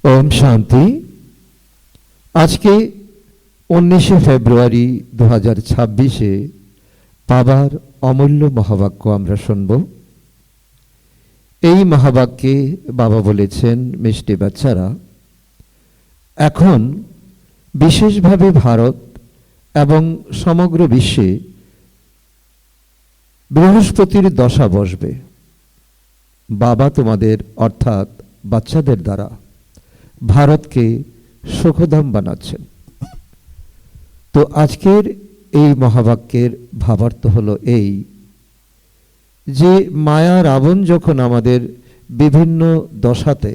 ओम शांति। आज के 19 फेब्रुआरी 2026 বাবার অমূল্য মহাবাক্য আমরা শুনব। এই মহাবাক্যে বাবা বলেছেন, মিষ্টি বাচ্চারা, এখন বিশেষভাবে ভারত এবং সমগ্র বিশ্বে বৃহস্পতির দশা বসবে। বাবা তোমাদের অর্থাৎ বাচ্চাদের দ্বারা ভারতকে সুখধাম বানাচ্ছেন। তো আজকের এই মহাবাক্যের ভাবার্থ হলো এই যে মায়া রাবণ যখন আমাদের বিভিন্ন দশাতে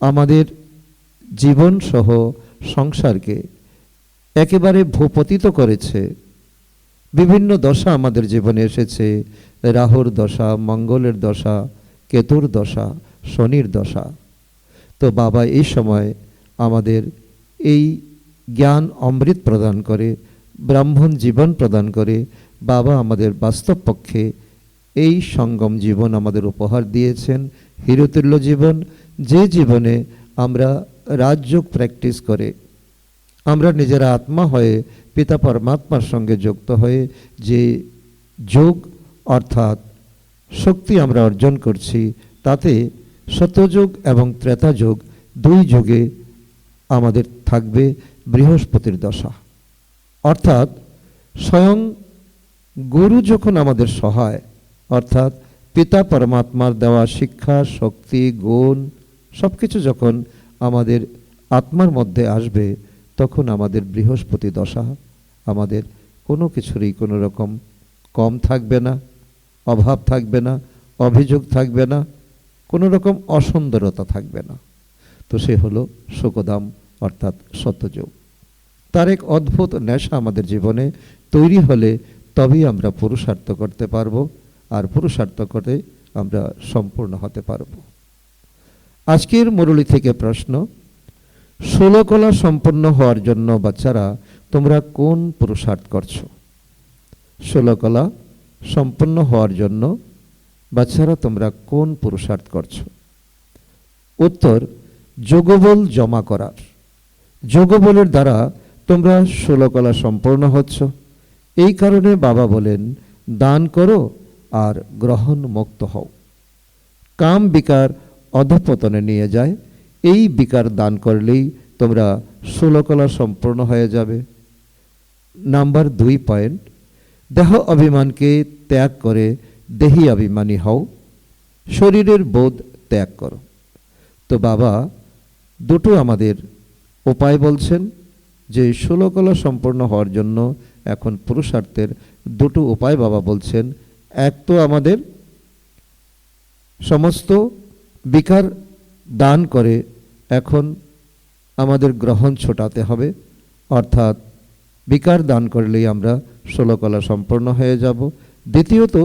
আমাদের জীবন সহ সংসারকে একেবারে ভূপতিত করেছে, বিভিন্ন দশা আমাদের জীবনে এসেছে, রাহুর দশা, মঙ্গলের দশা, কেতুর দশা, শনির দশা। তো বাবা এই সময় আমাদের এই জ্ঞান অমৃত প্রদান করে, ব্রাহ্মণ জীবন প্রদান করে। বাবা আমাদের বাস্তব পক্ষে এই সঙ্গম জীবন আমাদের উপহার দিয়েছেন, হিরোতুল্য জীবন, যে জীবনে আমরা রাজযোগ প্র্যাকটিস করে আমরা নিজেরা আত্মা হয়ে পিতা পরমাত্মার সঙ্গে যুক্ত হয়ে যে যোগ অর্থাৎ শক্তি আমরা অর্জন করছি, তাতে সত্যযুগ এবং ত্রেতা যুগ, দুই যুগে আমাদের থাকবে বৃহস্পতির দশা। অর্থাৎ স্বয়ং গুরু যখন আমাদের সহায়, অর্থাৎ পিতা পরমাত্মার দেওয়া শিক্ষা, শক্তি, গুণ সব কিছু যখন আমাদের আত্মার মধ্যে আসবে, তখন আমাদের বৃহস্পতি দশা আমাদের কোনো কিছুরই কোনো রকম কম থাকবে না, অভাব থাকবে না, অভিযোগ থাকবে না, কোনো রকম অসুন্দরতা থাকবে না। তো সে হলো সুখধাম অর্থাৎ সত্যযুগ। তার এক অদ্ভুত নেশা আমাদের জীবনে তৈরি হলে তবেই আমরা পুরুষার্থ করতে পারবো, আর পুরুষার্থ করে আমরা সম্পূর্ণ হতে পারবো। আজকের মুরলী থেকে প্রশ্ন, 16 কলা সম্পন্ন হওয়ার জন্য বাচ্চারা তোমরা কোন পুরুষার্থ করছো? 16 কলা সম্পন্ন হওয়ার জন্য বাচ্চারা তোমরা কোন পুরুষার্থ করছো? উত্তর, যোগবল জমা করার। যোগবলের দ্বারা তোমরা 16 কলা সম্পন্ন হচ্ছ। এই কারণে বাবা বলেন, দান করো আর গ্রহণ মুক্ত হও। কাম বিকার অধঃপতনে নিয়ে যায়, এই বিকার দান করলেই তোমরা 16 কলা সম্পূর্ণ হয়ে যাবে। নাম্বার 2 পয়েন্ট, দেহ অভিমানকে ত্যাগ করে দেহি অভিমানী হও, শরীরের বোধ ত্যাগ করো। তো বাবা দুটো আমাদের উপায় বলছেন, যে 16 কলা সম্পূর্ণ হওয়ার জন্য এখন পুরুষার্থের দুটো উপায় বাবা বলছেন। এক তো আমাদের সমস্ত বিকার দান করে এখন আমাদের গ্রহণ ছোটাতে হবে, অর্থাৎ বিকার দান করলেই আমরা 16 কলা সম্পন্ন হয়ে যাব। দ্বিতীয়ত,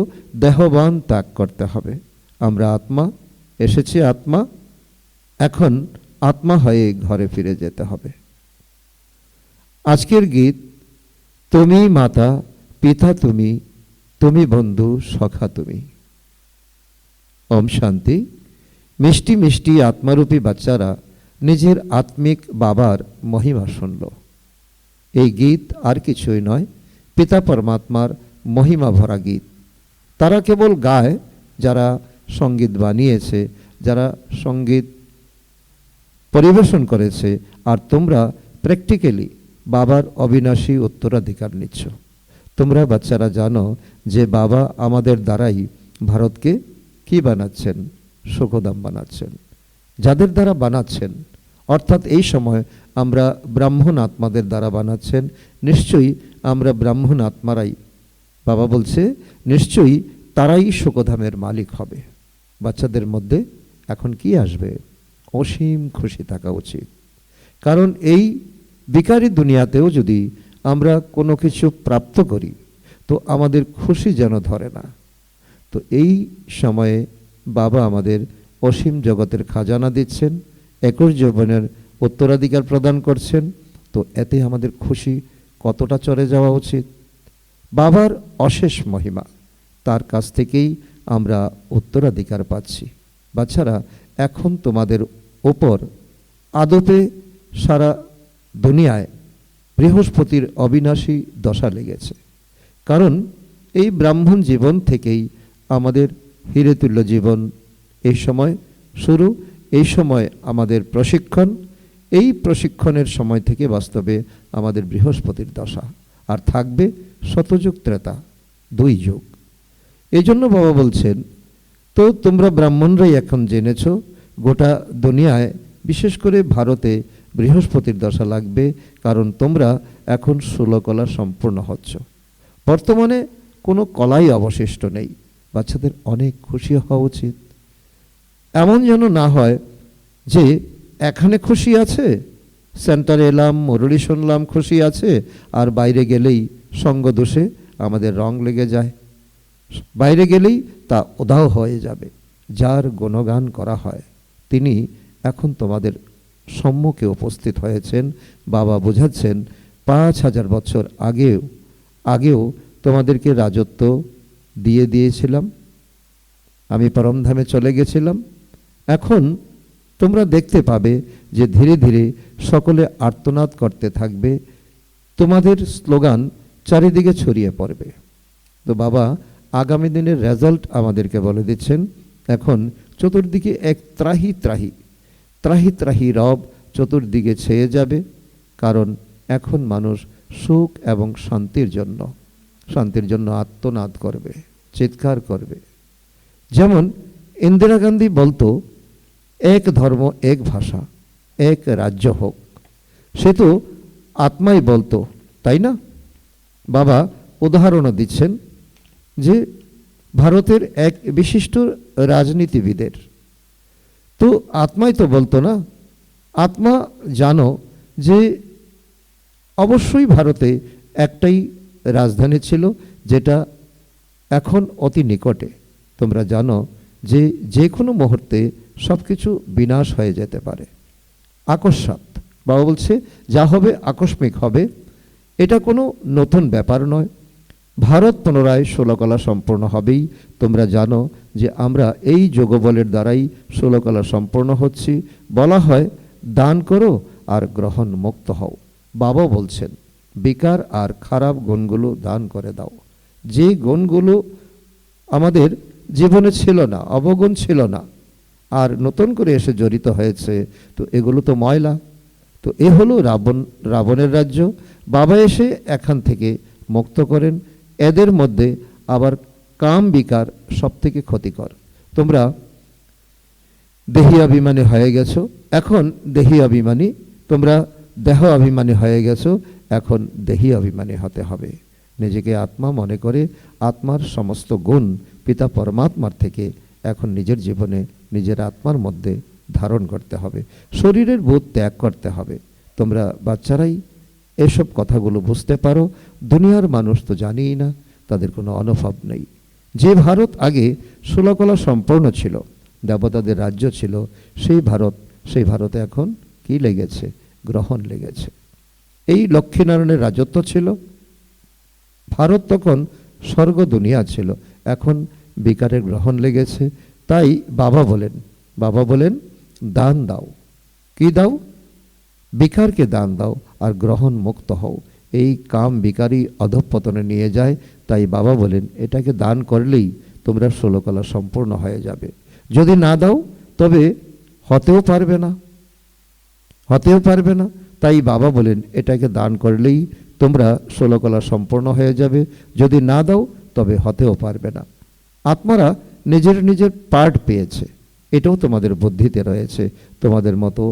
দেহবান ত্যাগ করতে হবে। আমরা আত্মা, এসেছি আত্মা, এখন আত্মা হয়ে ঘরে ফিরে যেতে হবে। আজকের গীত, তুমি মাতা পিতা তুমি, তুমি বন্ধু সখা তুমি। ওম শান্তি। মিষ্টি মিষ্টি আত্মারূপী বাচ্চারা নিজের আত্মিক বাবার মহিমা শুনল। এই গীত আর কিছুই নয়, পিতা পরমাত্মার মহিমা ভরা গীত। তারা কেবল গায় যারা সঙ্গীত বানিয়েছে, যারা সঙ্গীত পরিবেশন করেছে, আর তোমরা প্র্যাকটিক্যালি বাবার অবিনাশী উত্তরাধিকার নিচ্ছ। তোমরা বাচ্চারা জানো যে বাবা আমাদের দ্বারাই ভারতকে কি বানাচ্ছেন? সুখধাম বানাচ্ছেন। যাদের দ্বারা বানাচ্ছেন, অর্থাৎ এই সময় আমরা ব্রাহ্মণ আত্মাদের দ্বারা বানাচ্ছেন, নিশ্চয়ই আমরা ব্রাহ্মণ আত্মারাই, বাবা বলছে নিশ্চয়ই তারাই সুখধামের মালিক হবে। বাচ্চাদের মধ্যে এখন কি আসবে? অসীম খুশি থাকা উচিত। কারণ এই বিকারী দুনিয়াতেও যদি আমরা কোনো কিছু প্রাপ্ত করি, তো আমাদের খুশি যেন ধরে না। তো এই সময়ে বাবা আমাদের অসীম জগতের খাজানা দিচ্ছেন, 21 যৌবনের উত্তরাধিকার প্রদান করছেন। তো এতে আমাদের খুশি কতটা চড়ে যাওয়া উচিত। বাবার অশেষ মহিমা, তার কাছ থেকেই আমরা উত্তরাধিকার পাচ্ছি। বাচ্চারা, এখন তোমাদের ওপর আদপে সারা দুনিয়ায় বৃহস্পতির অবিনাশী দশা লেগেছে। কারণ এই ব্রাহ্মণ জীবন থেকেই আমাদের হিরেতুল্য জীবন এই সময় শুরু, এই সময় আমাদের প্রশিক্ষণ, এই প্রশিক্ষণের সময় থেকে বাস্তবে আমাদের বৃহস্পতির দশা, আর থাকবে শতযুগ ত্রেতা, 2 যুগ। এই জন্য বাবা বলছেন, তো তোমরা ব্রাহ্মণরাই এখন জেনেছ গোটা দুনিয়ায় বিশেষ করে ভারতে বৃহস্পতির দশা লাগবে, কারণ তোমরা এখন 16 কলা সম্পূর্ণ হচ্ছ। বর্তমানে কোনো কলাই অবশিষ্ট নেই। বাচ্চাদের অনেক খুশি হওয়া উচিত। এমন যেন না হয় যে এখানে খুশি আছে, সেন্টারে এলাম, মুরলি শুনলাম, খুশি আছে, আর বাইরে গেলেই সঙ্গ দোষে আমাদের রং লেগে যায়, বাইরে গেলেই তা উধাও হয়ে যাবে। যার গুণগান করা হয় তিনি এখন তোমাদের সম্মুখে উপস্থিত হয়েছেন। বাবা বোঝাচ্ছেন 5000 বছর আগেও তোমাদেরকে রাজত্ব দিয়েছিলাম, আমি পরমধামে চলে গেছিলাম। এখন তোমরা দেখতে পাবে যে ধীরে ধীরে সকলে আর্তনাদ করতে থাকবে, তোমাদের স্লোগান চারিদিকে ছড়িয়ে পড়বে। তো বাবা আগামী দিনের রেজাল্ট আমাদেরকে বলে দিচ্ছেন। এখন চতুর্দিকে এক ত্রাহি ত্রাহি ত্রাহি ত্রাহি রব চতুর্দিকে ছেয়ে যাবে, কারণ এখন মানুষ সুখ এবং শান্তির জন্য আর্তনাদ করবে, চিৎকার করবে। যেমন ইন্দিরা গান্ধী বলতো, এক ধর্ম, এক ভাষা, এক রাজ্য হোক। সে তো আত্মাই বলতো, তাই না? বাবা উদাহরণও দিচ্ছেন যে ভারতের এক বিশিষ্ট রাজনীতিবিদের, তো আত্মাই তো বলতো না। আত্মা জানো যে অবশ্যই ভারতে একটাই রাজধানী ছিল, যেটা এখন অতি নিকটে। তোমরা জানো যে কোনো মুহূর্তে সব কিছু বিনাশ হয়ে যেতে পারে। আকস্মাৎ, বাবা বলছে যা হবে আকস্মিক হবে, এটা কোনো নতুন ব্যাপার নয়। ভারত পুনরায় 16 কলা সম্পূর্ণ হবেই। তোমরা জানো যে আমরা এই যোগবলের দ্বারাই 16 কলা সম্পূর্ণ হচ্ছি। বলা হয় দান করো আর গ্রহণ মুক্ত হও। বাবা বলছেন বিকার আর খারাপ গুণগুলো দান করে দাও। যে গুণগুলো আমাদের জীবনে ছিল না, অবগুণ ছিল না, আর নতুন করে এসে জড়িত হয়েছে, তো এগুলো তো ময়লা। তো এ হলো রাবণের রাজ্য। বাবা এসে এখান থেকে মুক্ত করেন। এদের মধ্যে আবার কাম বিকার সব থেকে ক্ষতিকর। তোমরা দেহি অভিমানী হয়ে গেছো, এখন দেহি অভিমানী, তোমরা দেহ অভিমানী হয়ে গেছো, এখন দেহি অভিমানী হতে হবে। নিজেকে আত্মা মনে করে আত্মার সমস্ত গুণ পিতা পরমাত্মার থেকে এখন নিজের জীবনে নিজের আত্মার মধ্যে ধারণ করতে হবে। শরীরের বোধ ত্যাগ করতে হবে। তোমরা বাচ্চারাই এসব কথাগুলো বুঝতে পারো। দুনিয়ার মানুষ তো জানিই না, তাদের কোনো অনুভব নেই। যে ভারত আগে 16 কলা সম্পূর্ণ ছিল, দেবতাদের রাজ্য ছিল, সেই ভারতে এখন কি লেগেছে? গ্রহণ লেগেছে। এই লক্ষ্মীনারায়ণের রাজত্ব ছিল। ভারত তখন স্বর্গ দুনিয়া ছিল, এখন বিকারের গ্রহণ লেগেছে। তাই বাবা বলেন দান দাও। কি দাও? বিকারকে দান দাও আর গ্রহণ মুক্ত হও। এই কাম বিকারই অধঃপতনে নিয়ে যায়। তাই বাবা বলেন এটাকে দান করলেই তোমরা 16 কলা সম্পূর্ণ হয়ে যাবে। যদি না দাও তবে হতেও পারবে না। তাই বাবা বলেন এটাকে দান করলেই তোমরা 16 কলা সম্পূর্ণ হয়ে যাবে। যদি না দাও তবে হতেও পারবে না। আত্মারা নিজের পার্ট পেয়েছে, এটাও তোমাদের বুদ্ধিতে রয়েছে। তোমাদের মতো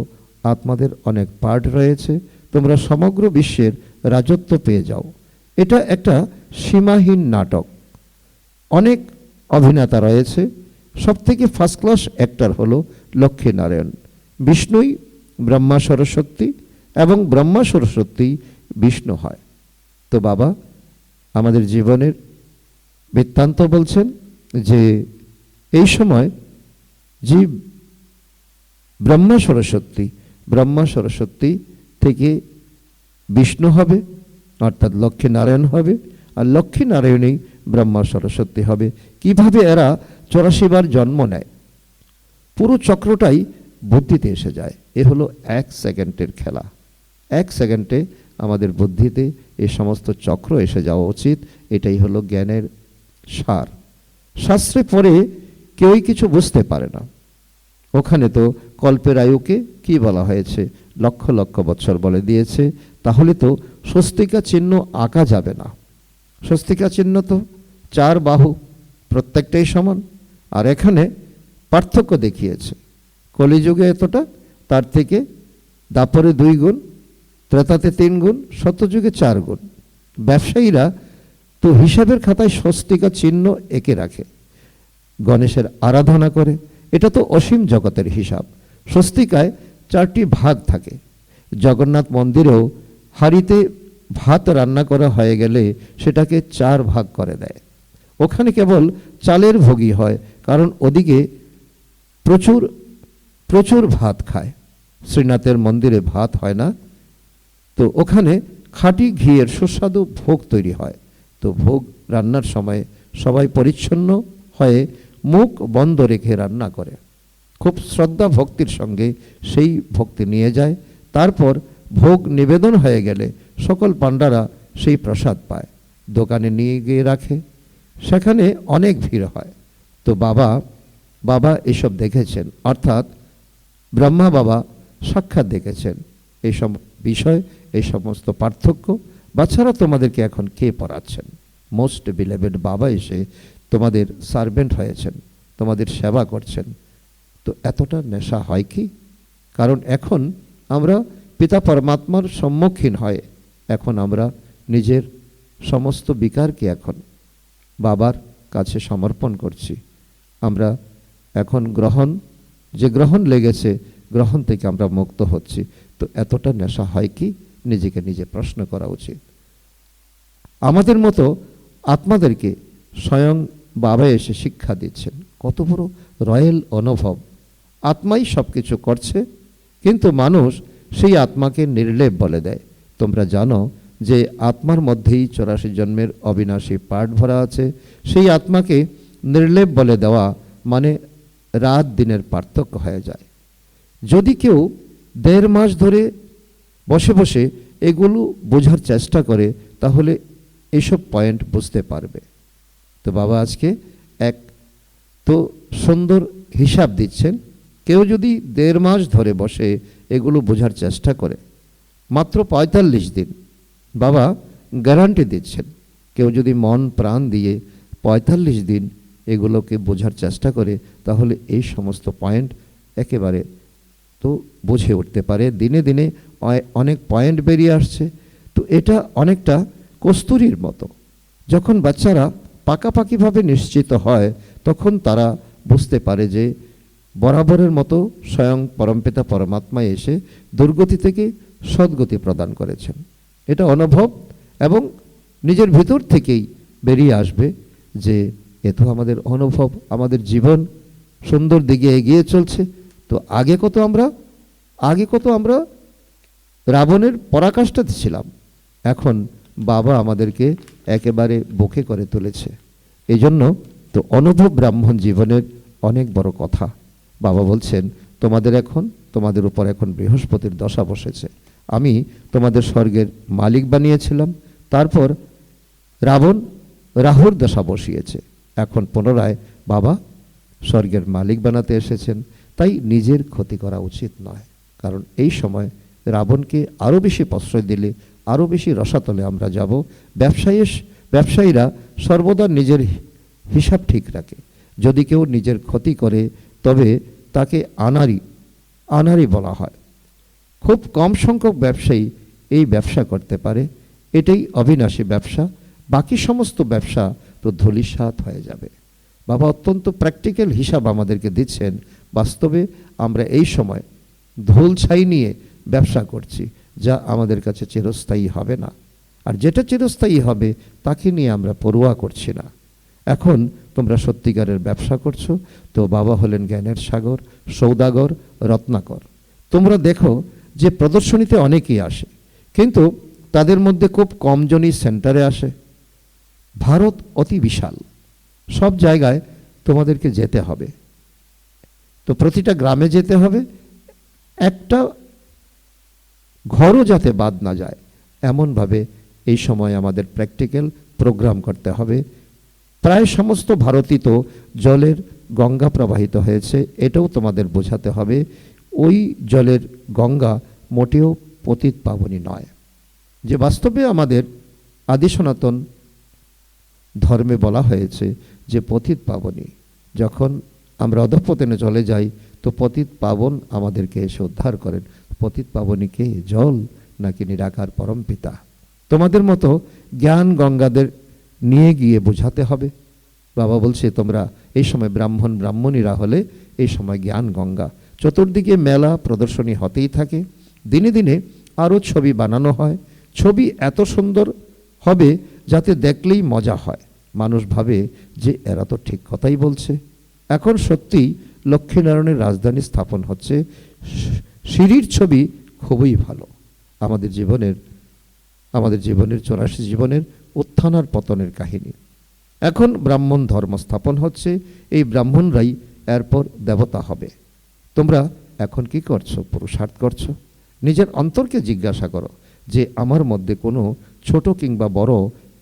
আত্মাদের অনেক পার্ট রয়েছে। তোমরা সমগ্র বিশ্বের রাজত্ব পেয়ে যাও। এটা একটা সীমাহীন নাটক। অনেক অভিনেতা রয়েছে, সব থেকে ফার্স্ট ক্লাস অ্যাক্টর হলো লক্ষ্মীনারায়ণ। বিষ্ণুই ব্রহ্মা সরস্বতী এবং ব্রহ্মা সরস্বতী বিষ্ণু হয়। তো বাবা আমাদের জীবনের বৃত্তান্ত বলছেন যে এই সময় যে ব্রহ্মা সরস্বতী থেকে বিষ্ণু হবে, অর্থাৎ লক্ষ্মীনারায়ণ হবে, আর লক্ষ্মীনারায়ণই ব্রহ্মা সরস্বতী হবে। কিভাবে এরা 84 বার জন্ম নেয়, পুরো চক্রটাই বুদ্ধিতে এসে যায়। এ হলো 1 সেকেন্ডের খেলা। 1 সেকেন্ডে আমাদের বুদ্ধিতে এই সমস্ত চক্র এসে যাওয়া উচিত। এটাই হলো জ্ঞানের সার। শাস্ত্রে পড়ে কেউই কিছু বুঝতে পারে না। ওখানে তো কল্পের আয়ুকে কি বলা হয়েছে, লক্ষ লক্ষ বছর বলে দিয়েছে। তাহলে তো স্বস্তিকা চিহ্ন আঁকা যাবে না। স্বস্তিকা চিহ্ন তো 4 বাহু, প্রত্যেকটাই সমান। আর এখানে পার্থক্য দেখিয়েছে। কলিযুগে এতটা, তার থেকে দাপরে 2 গুণ, ত্রেতাতে 3 গুণ, সত্যযুগে 4 গুণ। ব্যবসায়ীরা তো হিসাবের খাতায় স্বস্তিকা চিহ্ন এঁকে রাখে, গণেশের আরাধনা করে। এটা তো অসীম জগতের হিসাব। স্বস্তিকায় 4টি ভাগ থাকে। জগন্নাথ মন্দিরেও হাঁড়িতে ভাত রান্না করা হয়ে গেলে সেটাকে 4 ভাগ করে দেয়। ওখানে কেবল চালের ভোগই হয়, কারণ ওদিকে প্রচুর প্রচুর ভাত খায়। শ্রীনাথের মন্দিরে ভাত হয় না, তো ওখানে খাঁটি ঘিয়ের সুস্বাদু ভোগ তৈরি হয়। তো ভোগ রান্নার সময় সবাই পরিচ্ছন্ন হয়ে মুখ বন্ধ রেখে রান্না করে, খুব শ্রদ্ধা ভক্তির সঙ্গে সেই ভক্তি নিয়ে যায়। তারপর ভোগ নিবেদন হয়ে গেলে সকল পাণ্ডারা সেই প্রসাদ পায়, দোকানে নিয়ে গিয়ে রাখে, সেখানে অনেক ভিড় হয়। তো বাবা এসব দেখেছেন, অর্থাৎ ব্রহ্মা বাবা সাক্ষাৎ দেখেছেন এই সব বিষয়, এই সমস্ত পার্থক্য। বাচ্চারা তোমাদেরকে এখন কে পড়াচ্ছেন? মোস্ট বিলেভেড বাবা এসে তোমাদের সার্ভেন্ট হয়েছেন, তোমাদের সেবা করছেন। তো এতটা নেশা হয় কি? কারণ এখন আমরা পিতা পরমাত্মার সম্মুখীন হয়, এখন আমরা নিজের সমস্ত বিকারকে এখন বাবার কাছে সমর্পণ করছি। আমরা এখন গ্রহণ লেগেছে, গ্রহণ থেকে আমরা মুক্ত হচ্ছি। তো এতটা নেশা হয় কি? নিজেকে নিজে প্রশ্ন করা উচিত। আমাদের মতো আত্মাদেরকে স্বয়ং বাবা এসে শিক্ষা দিচ্ছেন। কত বড় রয়্যাল অনুভব! আত্মাই সব কিছু করছে, কিন্তু মানুষ সেই আত্মাকে নির্লেপ বলে দেয়। তোমরা জানো যে আত্মার মধ্যেই 84 জন্মের অবিনাশী পাঠ ভরা আছে। সেই আত্মাকে নির্লেপ বলে দেওয়া মানে রাত দিনের পার্থক্য হয়ে যায়। যদি কেউ 1.5 মাস ধরে বসে বসে এগুলো বোঝার চেষ্টা করে, তাহলে এইসব পয়েন্ট বুঝতে পারবে। তো বাবা আজকে এক তো সুন্দর হিসাব দিচ্ছেন। কেউ যদি 1.5 মাস ধরে বসে এগুলো বোঝার চেষ্টা করে, মাত্র 45 দিন বাবা গ্যারান্টি দিচ্ছেন। কেউ যদি মন প্রাণ দিয়ে 45 দিন এগুলোকে বোঝার চেষ্টা করে, তাহলে এই সমস্ত পয়েন্ট একেবারে তো বুঝে উঠতে পারে। দিনে দিনে অনেক পয়েন্ট বেরিয়ে আসছে। তো এটা অনেকটা কস্তুরীর মতো। যখন বাচ্চারা পাকাপাকিভাবে নিশ্চিত হয়, তখন তারা বুঝতে পারে যে বরাবরের মতো স্বয়ং পরমপিতা পরমাত্মা এসে দুর্গতি থেকে সদ্গতি প্রদান করেছেন। এটা অনুভব এবং নিজের ভিতর থেকেই বেরিয়ে আসবে যে এ তো আমাদের অনুভব, আমাদের জীবন সুন্দর দিকে এগিয়ে চলছে। তো আগে কত আমরা রাবণের পরাকাষ্ঠাতে ছিলাম, এখন বাবা আমাদেরকে একেবারে বুকে করে তুলেছে। এই জন্য তো অনুভব ব্রাহ্মণ জীবনের অনেক বড় কথা। বাবা বলছেন তোমাদের উপর এখন বৃহস্পতির দশা বসেছে। আমি তোমাদের স্বর্গের মালিক বানিয়েছিলাম, তারপর রাবণ রাহুর দশা বসিয়েছে। এখন পুনরায় বাবা স্বর্গের মালিক বানাতে এসেছেন। তাই নিজের ক্ষতি করা উচিত নয়, কারণ এই সময় রাবণকে আরও বেশি প্রশ্রয় দিলে আরও বেশি রসাতলে আমরা যাব। ব্যবসায়ীরা সর্বদা নিজের হিসাব ঠিক রাখে। যদি কেউ নিজের ক্ষতি করে, তবে তাকে আনারি বলা হয়। খুব কম সংখ্যক ব্যবসায়ী এই ব্যবসা করতে পারে। এটাই অবিনাশী ব্যবসা। বাকি সমস্ত ব্যবসা তো ধূলিসাৎ হয়ে যাবে। বাবা অত্যন্ত প্র্যাকটিক্যাল হিসাব আমাদেরকে দিচ্ছেন। বাস্তবে আমরা এই সময় ধুল ছাই নিয়ে ব্যবসা করছি, যা আমাদের কাছে চিরস্থায়ী হবে না। আর যেটা চিরস্থায়ী হবে তাকে নিয়ে আমরা পরোয়া করছি না। এখন তোমরা সত্যিকারের ব্যবসা করছো। তো বাবা হলেন জ্ঞানের সাগর, সৌদাগর, রত্নাকর। তোমরা দেখো যে প্রদর্শনীতে অনেকেই আসে, কিন্তু তাদের মধ্যে খুব কমজনই সেন্টারে আসে। ভারত অতি বিশাল, সব জায়গায় তোমাদেরকে যেতে হবে। তো প্রতিটা গ্রামে যেতে হবে একটা ঘরও যাতে বাদ না যায় এমনভাবে এই সময় আমাদের প্র্যাকটিক্যাল প্রোগ্রাম করতে হবে। প্রায় সমস্ত ভারতই তো জলের গঙ্গা প্রবাহিত হয়েছে, এটাও তোমাদের বোঝাতে হবে ওই জলের গঙ্গা মোটেও পতিত পাবনী নয়। যে বাস্তবে আমাদের আদি সনাতন ধর্মে বলা হয়েছে যে পতিত পাবনী, যখন আমরা অধঃপতনে চলে যাই তো পতিত পাবন আমাদেরকে এসে উদ্ধার করেন। পতিত পাবনী কে? জল নাকি নিরাকার পরমপিতা? তোমাদের মতো জ্ঞান গঙ্গাদের নিয়ে গিয়ে বোঝাতে হবে। বাবা বলছে তোমরা এই সময় ব্রাহ্মণ ব্রাহ্মণীরা হলে এই সময় জ্ঞান গঙ্গা। চতুর্দিকে মেলা প্রদর্শনী হতেই থাকে, দিনে দিনে আরও ছবি বানানো হয়। ছবি এত সুন্দর হবে যাতে দেখলেই মজা হয়, মানুষ ভাবে যে এরা তো ঠিক কথাই বলছে। এখন সত্যি লক্ষ্মীনারায়ণের রাজধানী স্থাপন হচ্ছে, সিঁড়ির ছবি খুবই ভালো। আমাদের জীবনের 84 জীবনের উত্থান আর পতনের কাহিনী। এখন ব্রাহ্মণ ধর্ম স্থাপন হচ্ছে, এই ব্রাহ্মণরাই এরপর দেবতা হবে। তোমরা এখন কি করছো? পুরুষার্থ করছো। নিজের অন্তরকে জিজ্ঞাসা করো যে আমার মধ্যে কোনো ছোট কিংবা বড়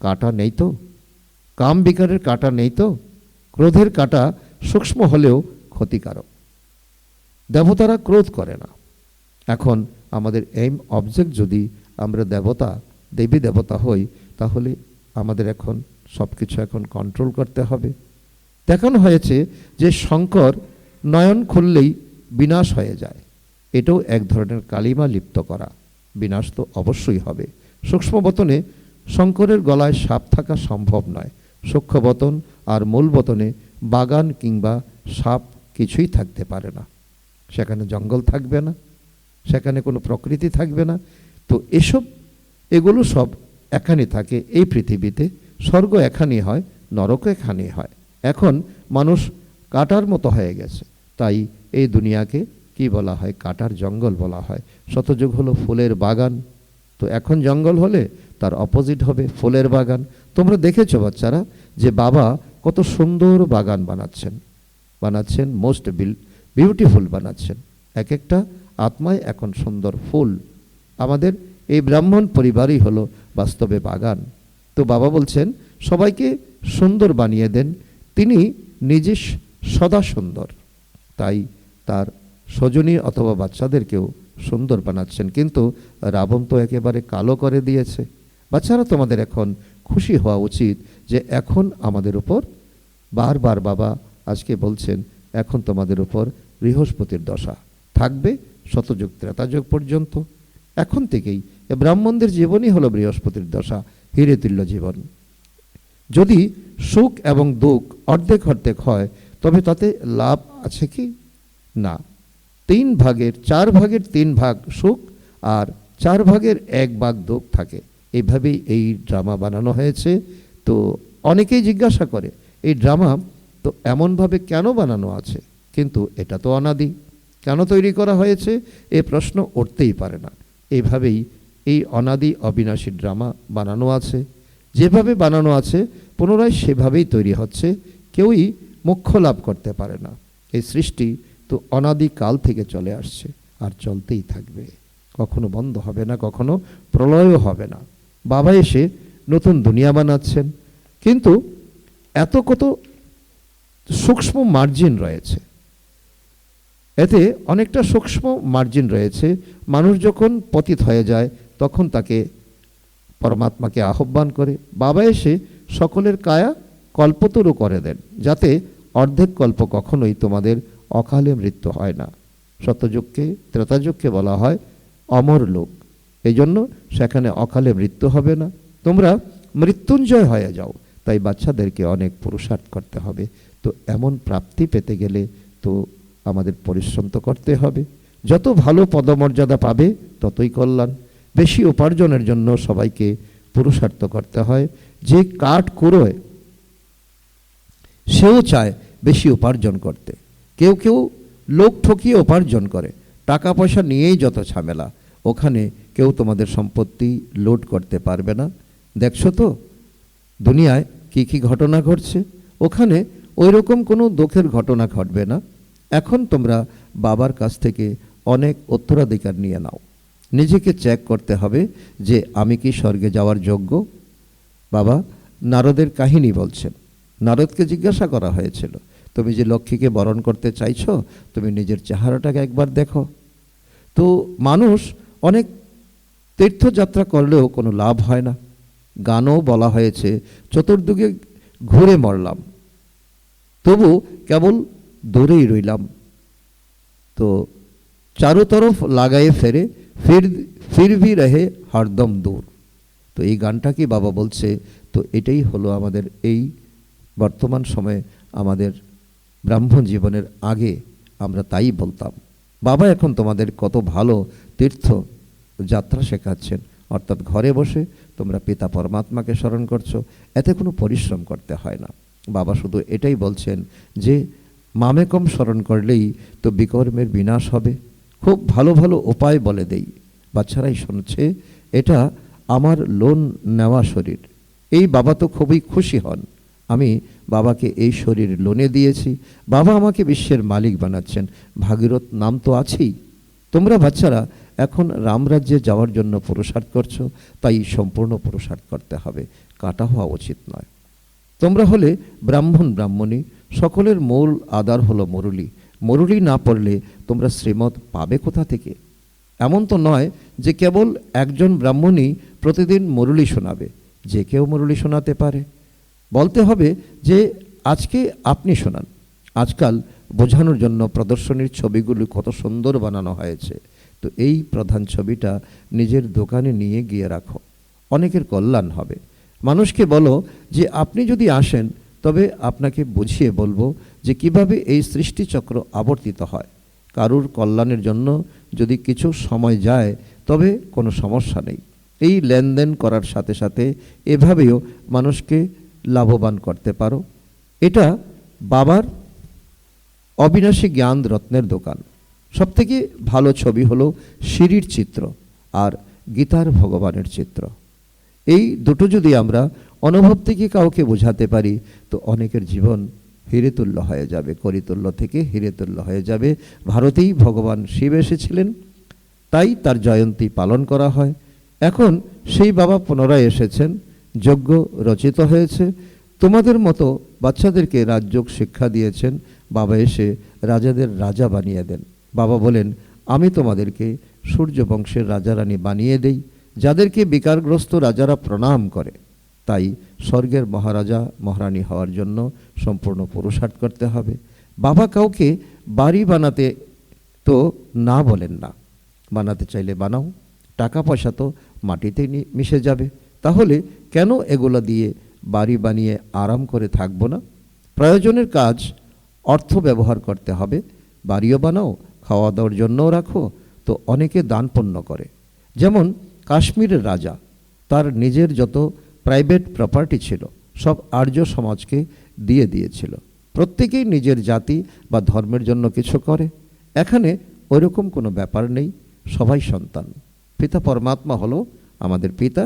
কাঁটা নেই তো? কাম বিকারের কাঁটা নেই তো? ক্রোধের কাঁটা সূক্ষ্ম হলেও ক্ষতিকারক। দেবতারা ক্রোধ করে না। এখন আমাদের এইম অবজেক্ট যদি আমরা দেবী দেবতা হই, তাহলে আমাদের এখন সব কিছু এখন কন্ট্রোল করতে হবে। দেখানো হয়েছে যে শঙ্কর নয়ন খুললেই বিনাশ হয়ে যায়, এটাও এক ধরনের কালিমা লিপ্ত করা। বিনাশ তো অবশ্যই হবে। সূক্ষ্মবতনে শঙ্করের গলায় সাপ থাকা সম্ভব নয়, সূক্ষ্মবতন আর মূল বতনে বাগান কিংবা সাপ কিছুই থাকতে পারে না। সেখানে জঙ্গল থাকবে না, সেখানে কোনো প্রকৃতি থাকবে না। তো এগুলো সব এখানে থাকে এই পৃথিবীতে। স্বর্গ এখানেই হয়, নরকও এখানেই হয়। এখন মানুষ কাটার মতো হয়ে গেছে, তাই এই দুনিয়াকে কি বলা হয়? কাটার জঙ্গল বলা হয়। শতযুগ হলো ফুলের বাগান, তো এখন জঙ্গল হলে তার অপোজিট হবে ফুলের বাগান। তোমরা দেখেছো বাচ্চারা যে বাবা কত সুন্দর বাগান বানাচ্ছেন, মোস্ট বিউটিফুল বানাচ্ছেন। এক একটা আত্মায় এখন সুন্দর ফুল। আমাদের এই ব্রাহ্মণ পরিবারই হলো বাস্তবে বাগান। তো বাবা বলছেন সবাইকে সুন্দর বানিয়ে দেন, তিনি নিজে সদা সুন্দর, তাই তার স্বজনী অথবা বাচ্চাদেরকেও সুন্দর বানাচ্ছেন। কিন্তু রাবণ তো একেবারে কালো করে দিয়েছে। বাচ্চারা তোমাদের এখন খুশি হওয়া উচিত যে এখন আমাদের উপর বারবার বাবা আজকে বলছেন এখন তোমাদের উপর বৃহস্পতির দশা থাকবে শতযুগ ত্রেতাযুগ পর্যন্ত। এখন থেকেই ব্রাহ্মণদের জীবনই হলো বৃহস্পতির দশা, হিরে তুল্য জীবন। যদি সুখ এবং দুঃখ অর্ধেক অর্ধেক হয় তবে তাতে লাভ আছে কি? না। 4 ভাগের 3 ভাগ সুখ আর 4 ভাগের 1 ভাগ দুঃখ থাকে। এইভাবেই এই ড্রামা বানানো হয়েছে। তো অনেকেই জিজ্ঞাসা করে এই ড্রামা তো এমনভাবে কেন বানানো আছে, কিন্তু এটা তো অনাদি, কেন তৈরি করা হয়েছে এ প্রশ্ন উঠতেই পারে না। এইভাবেই এই অনাদি অবিনাশী ড্রামা বানানো আছে। যেভাবে বানানো আছে পুনরায় সেভাবেই তৈরি হচ্ছে, কেউই মোক্ষ লাভ করতে পারে না। এই সৃষ্টি তো অনাদি কাল থেকে চলে আসছে আর চলতেই থাকবে, কখনো বন্ধ হবে না, কখনো প্রলয়ও হবে না। বাবা এসে নতুন দুনিয়া বানাচ্ছেন, কিন্তু কত সূক্ষ্ম মার্জিন রয়েছে, এতে অনেকটা সূক্ষ্ম মার্জিন রয়েছে। মানুষ যখন পতিত হয়ে যায় তখন তাকে পরমাত্মাকে আহ্বান করে বাবা এসে সকলের কায়া কল্পতরু করে দেন, যাতে অর্ধেক কল্প কখনোই তোমাদের অকালে মৃত্যু হয় না। সত্যযুগকে ত্রেতাযুগকে বলা হয় অমর লোক, এই জন্য সেখানে অকালে মৃত্যু হবে না, তোমরা মৃত্যুঞ্জয় হয়ে যাও। তাই বাচ্চাদেরকে অনেক পুরুষার্থ করতে হবে। তো এমন প্রাপ্তি পেতে গেলে তো আমাদের পরিশ্রম তো করতে হবে। যত ভালো পদমর্যাদা পাবে ততই কল্যাণ। বেশি উপার্জনের জন্য সবাইকে পুরুষার্থ করতে হয়। যে কাঠ কুড়োয় সেও চায় বেশি উপার্জন করতে। কেউ লোক ঠকিয়ে উপার্জন করে, টাকা পয়সা নিয়েই যত ঝামেলা। ওখানে কেউ তোমাদের সম্পত্তি লুট করতে পারবে না। দেখছো তো দুনিয়ায় কি ঘটনা ঘটছে, ওখানে ওই রকম কোনো দুঃখের ঘটনা ঘটবে না। এখন তোমরা বাবার কাছ থেকে অনেক উত্তরাধিকার নিয়ে নাও। নিজেকে চেক করতে হবে যে আমি কি স্বর্গে যাওয়ার যোগ্য। বাবা নারদের কাহিনী বলছেন। নারদকে জিজ্ঞাসা করা হয়েছিল, তুমি যে লক্ষ্মীকে বরণ করতে চাইছো, তুমি নিজের চেহারাটাকে একবার দেখো। তো মানুষ অনেক তীর্থযাত্রা করলেও কোনো লাভ হয় না। গানও বলা হয়েছে, চতুর্দিকে ঘুরে মরলাম, তবু কেবল দূরেই রইলাম। তো চারো তরফ লাগায়ে ফেরে ফির ভি রহে হরদম দূর। তো এই গানটা কি বাবা বলছে, তো এটাই হলো আমাদের এই বর্তমান সময়ে আমাদের ব্রাহ্মণ জীবনের আগে আমরা তাই বলতাম। বাবা এখন তোমাদের কত ভালো তীর্থ যাত্রা শেখাচ্ছেন, অর্থাৎ ঘরে বসে তোমরা পিতা পরমাত্মাকে স্মরণ করছো, এতে কোনো পরিশ্রম করতে হয় না। বাবা শুধু এটাই বলছেন যে মামেকম স্মরণ করলেই তো বিকর্মের বিনাশ হবে। খুব ভালো ভালো উপায় বলে দেই, বাচ্চারাই শুনছে। এটা আমার লোন নেওয়া শরীর। এই বাবা তো খুবই খুশি হন, আমি বাবাকে এই শরীর লোনে দিয়েছি, বাবা আমাকে বিশ্বের মালিক বানাচ্ছেন। ভাগীরথ নাম তো আছেই। তোমরা বাচ্চারা এখন রামরাজ্যে যাওয়ার জন্য পুরুষার্থ করছো, তাই সম্পূর্ণ পুরুষার্থ করতে হবে, কাটা হওয়া উচিত নয়। তোমরা হলে ব্রাহ্মণ ব্রাহ্মণী, সকলের মূল আধার হলো মুরলী। মুরলী না পড়লে তোমরা শ্রীমত পাবে কোথা থেকে? এমন তো নয় যে কেবল একজন ব্রাহ্মণই প্রতিদিন মুরলী শোনাবে, যে কেউ মুরলী শোনাতে পারে। বলতে হবে যে আজকে আপনি শোনান। আজকাল বোঝানোর জন্য প্রদর্শনীর ছবিগুলি কত সুন্দর বানানো হয়েছে। তো এই প্রধান ছবিটা নিজের দোকানে নিয়ে গিয়ে রাখো, অনেকের কল্যাণ হবে। মানুষকে বলো যে আপনি যদি আসেন তবে আপনাকে বুঝিয়ে বলবো যে কিভাবে এই সৃষ্টিচক্র আবর্তিত হয়। কারুর কল্যাণের জন্য যদি কিছু সময় যায় তবে কোনো সমস্যা নেই। এই লেনদেন করার সাথে সাথে এভাবেও মানুষকে লাভবান করতে পারো। এটা বাবার অবিনাশী জ্ঞান রত্নের দোকান। সবথেকে ভালো ছবি হলো সিঁড়ির চিত্র আর গীতার ভগবানের চিত্র। এই দুটো যদি আমরা অনুভব থেকে কাউকে বোঝাতে পারি তো অনেকের জীবন হিরেতুল্য হয়ে যাবে, করিতুল্য থেকে হিরেতুল্য হয়ে যাবে। ভারতেই ভগবান শিব এসেছিলেন, তাই তার জয়ন্তী পালন করা হয়। এখন সেই বাবা পুনরায় এসেছেন, যজ্ঞ রচিত হয়েছে। তোমাদের মতো বাচ্চাদেরকে রাজযোগ শিক্ষা দিয়েছেন। বাবা এসে রাজাদের রাজা বানিয়ে দেন। বাবা বলেন আমি তোমাদেরকে সূর্য বংশের রাজা রানী বানিয়ে দেই, যাদেরকে বিকারগ্রস্ত রাজারা প্রণাম করে। তাই স্বর্গের মহারাজা মহারানী হওয়ার জন্য সম্পূর্ণ পুরুষার্থ করতে হবে। বাবা কাউকে বাড়ি বানাতে তো না বলেন না, বানাতে চাইলে বানাও, টাকা পয়সা তো মাটিতে মিশে যাবে। তাহলে কেন এগুলো দিয়ে বাড়ি বানিয়ে আরাম করে থাকবো না? প্রয়োজনের কাজ অর্থ ব্যবহার করতে হবে। বাড়িও বানাও, খাওয়া দাওয়ার জন্যও রাখো। তো অনেকে দান পুণ্য করে, যেমন কাশ্মীরের রাজা তার নিজের যত প্রাইভেট প্রপার্টি ছিল সব আর্য সমাজকে দিয়ে দিয়েছিল। প্রত্যেকেই নিজের জাতি বা ধর্মের জন্য কিছু করে। এখানে ওইরকম কোনো ব্যাপার নেই, সবাই সন্তান। পিতা পরমাত্মা হলো আমাদের পিতা,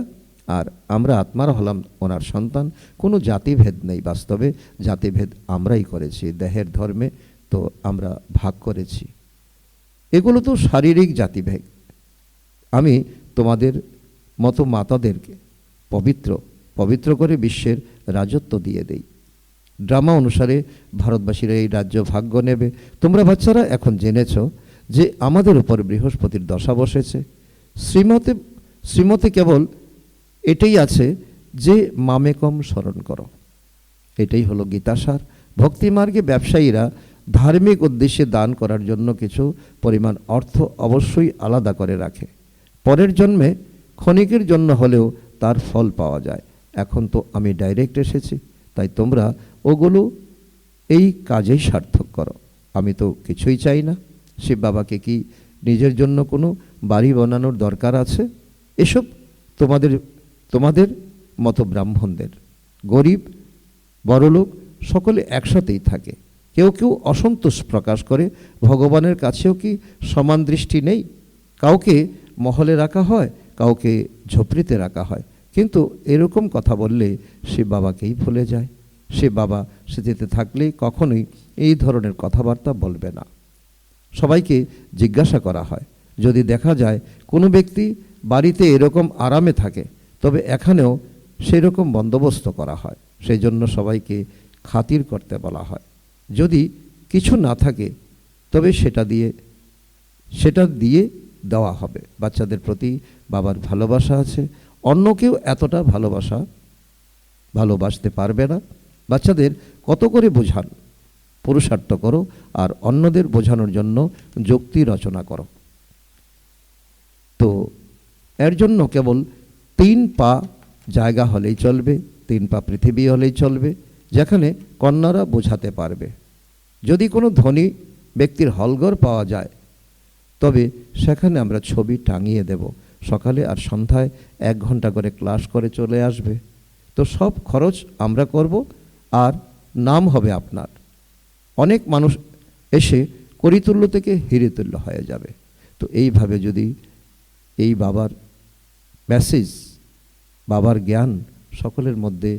আর আমরা আত্মারা হলাম ওনার সন্তান। কোনো জাতিভেদ নেই। বাস্তবে জাতিভেদ আমরাই করেছি, দেহের ধর্মে তো আমরা ভাগ করেছি। এগুলো তো শারীরিক জাতিভেদ। আমি তোমাদের মতো মাতাদেরকে পবিত্র করে বিশ্বের রাজত্ব দিয়ে দেই। ড্রামা অনুসারে ভারতবাসীরা এই রাজ্য ভাগ্য নেবে। তোমরা বাচ্চারা এখন জেনেছ যে আমাদের উপর বৃহস্পতির দশা বসেছে। শ্রীমতে কেবল এটাই আছে যে মামেকম স্মরণ করো। এটাই হলো গীতাসার। ভক্তিমার্গে ব্যবসায়ীরা ধার্মিক উদ্দেশ্যে দান করার জন্য কিছু পরিমাণ অর্থ অবশ্যই আলাদা করে রাখে। পরের জন্মে ক্ষণিকের জন্য হলেও তার ফল পাওয়া যায়। এখন তো আমি ডাইরেক্ট এসেছি, তাই তোমরা ওগুলো এই কাজেই সার্থক করো। আমি তো কিছুই চাই না। শিব বাবাকে কি নিজের জন্য কোনো বাড়ি বানানোর দরকার আছে? এসব তোমাদের মতো ব্রাহ্মণদের। গরিব বড়লোক সকলে একসাথেই থাকে। কেউ কেউ অসন্তোষ প্রকাশ করে। ভগবানের কাছেও কি সমান দৃষ্টি নেই? কাউকে মহলে রাখা হয়, কাউকে ঝোপড়িতে রাখা হয়। কিন্তু এরকম কথা বললে শিব বাবাকেই ভুলে যায়। শিব বাবা স্মৃতিতে থাকলেই কখনোই এই ধরনের কথাবার্তা বলবে না। সবাইকে জিজ্ঞাসা করা হয়। যদি দেখা যায় কোনো ব্যক্তি বাড়িতে এরকম আরামে থাকে, তবে এখানেও সেই রকম বন্দোবস্ত করা হয়। সেই জন্য সবাইকে খাতির করতে বলা হয়। যদি কিছু না থাকে তবে সেটা দিয়ে দেওয়া হবে। বাচ্চাদের প্রতি বাবার ভালোবাসা আছে, অন্য কেউ এতটা ভালোবাসতে পারবে না। বাচ্চাদের কত করে বোঝান, পুরুষার্থ করো আর অন্যদের বোঝানোর জন্য যুক্তি রচনা করো। তো এর জন্য কেবল 3 পা জায়গা হলেই চলবে, 3 পা পৃথিবী হলেই চলবে, যেখানে কন্যারা বোঝাতে পারবে। যদি কোনো ধনী ব্যক্তির হলঘর পাওয়া যায় তবে সেখানে আমরা ছবি টাঙিয়ে দেব। সকালে আর সন্ধ্যায় 1 ঘন্টা করে ক্লাস করে চলে আসবে। তো সব খরচ আমরা করব আর নাম হবে আপনার। অনেক মানুষ এসে করিতুল্য থেকে হিরিতুল্য হয়ে যাবে। তো এইভাবে যদি এই বাবার মেসেজ, বাবার জ্ঞান সকলের মধ্যে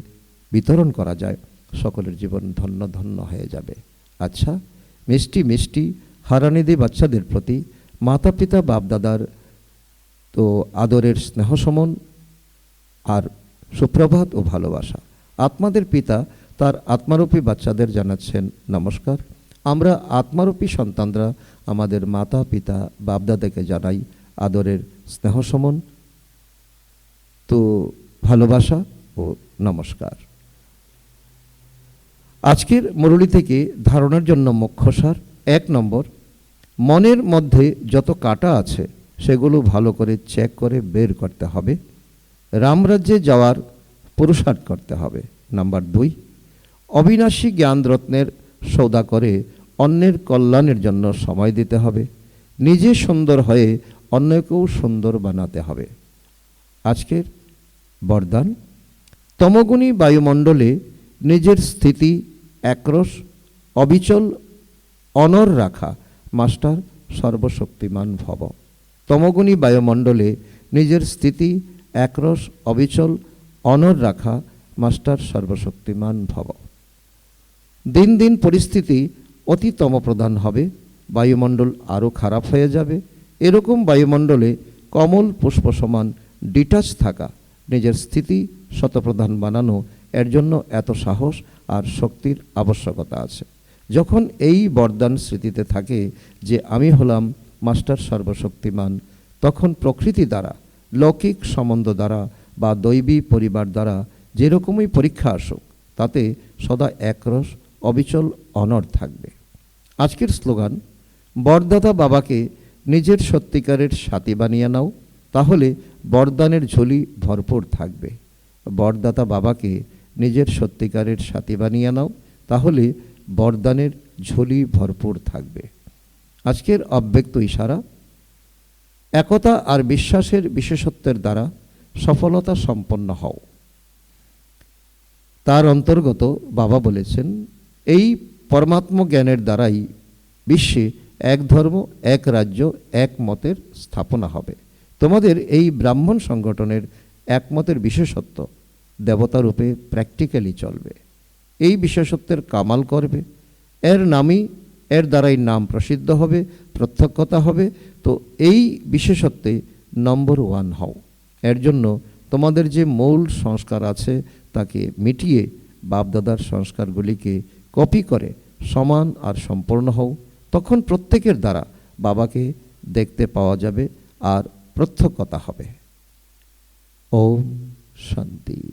বিতরণ করা যায়, সকলের জীবন ধন্য ধন্য হয়ে যাবে। আচ্ছা, মিষ্টি মিষ্টি হারানিদি বাচ্চাদের প্রতি মাতা পিতা বাপদাদার তো আদরের স্নেহ সমন আর সুপ্রভাত ও ভালোবাসা। আত্মাদের পিতা তার আত্মারূপী বাচ্চাদের জানাচ্ছেন নমস্কার। আমরা আত্মারূপী সন্তানরা আমাদের মাতা পিতা বাপদাদাকে জানাই আদরের স্নেহ সমন, তো ভালোবাসা ও নমস্কার। আজকের মুরলী থেকে ধারণার জন্য মুখ্যসার 1 নম্বর, মনের মধ্যে যত কাঁটা আছে সেগুলো ভালো করে চেক করে বের করতে হবে। রামরাজ্যে যাওয়ার পুরুষার্থ করতে হবে। নাম্বার 2, অবিনাশী জ্ঞানরত্নের সৌদা করে অন্যের কল্যাণের জন্য সময় দিতে হবে। নিজে সুন্দর হয়ে অন্যকেও সুন্দর বানাতে হবে। আজকের বরদান, তমগুণী বায়ুমণ্ডলে নিজের স্থিতি একরস অবিচল অনর রাখা, মাস্টার সর্বশক্তিমান ভব। তমগুণী বায়ুমণ্ডলে নিজের স্থিতি একরস অবিচল অনর রাখা, মাস্টার সর্বশক্তিমান ভব। দিন দিন পরিস্থিতি অতি তমপ্রধান হবে, বায়ুমণ্ডল আরও খারাপ হয়ে যাবে। এরকম বায়ুমণ্ডলে কমল পুষ্প সমান ডিটাচ থাকা, নিজের স্থিতি শতপ্রধান বানানো, এর জন্য এত সাহস আর শক্তির আবশ্যকতা আছে। যখন এই বরদান স্মৃতিতে থাকে যে আমি হলাম মাস্টার সর্বশক্তিমান, তখন প্রকৃতি দ্বারা, লৌকিক সম্বন্ধ দ্বারা বা দৈবী পরিবার দ্বারা যেরকমই পরীক্ষা আসুক, তাতে সদা একরস অবিচল অনড় থাকবে। আজকের স্লোগান, বরদাতা বাবাকে নিজের সত্যিকারের সাথী বানিয়ে নাও, তাহলে বরদানের ঝুলি ভরপুর থাকবে। বরদাতা বাবাকে নিজের সত্যিকারের সাথী বানিয়ে নাও, তাহলে বরদানের ঝুলি ভরপুর থাকবে। আজকের অব্যক্ত ইশারা, একতা আর বিশ্বাসের বিশেষত্বের দ্বারা সফলতা সম্পন্ন হও। তার অন্তর্গত বাবা বলেছেন, এই পরমাত্ম জ্ঞানের দ্বারাই বিশ্বে এক ধর্ম, এক রাজ্য, এক মতের স্থাপনা হবে। তোমাদের এই ব্রাহ্মণ সংগঠনের একমতের বিশেষত্ব দেবতারূপে প্র্যাকটিক্যালি চলবে। এই বিশেষত্বের কামাল করবে, এর দ্বারাই নাম প্রসিদ্ধ হবে, প্রত্যক্ষতা হবে। তো এই বিশেষত্বে নম্বর 1 হও। এর জন্য তোমাদের যে মূল সংস্কার আছে তাকে মিটিয়ে বাপদাদার সংস্কারগুলিকে কপি করে সমান আর সম্পূর্ণ হও। তখন প্রত্যেকের দ্বারা বাবাকে দেখতে পাওয়া যাবে আর প্রত্যক্ষতা হবে। ওম শান্তি।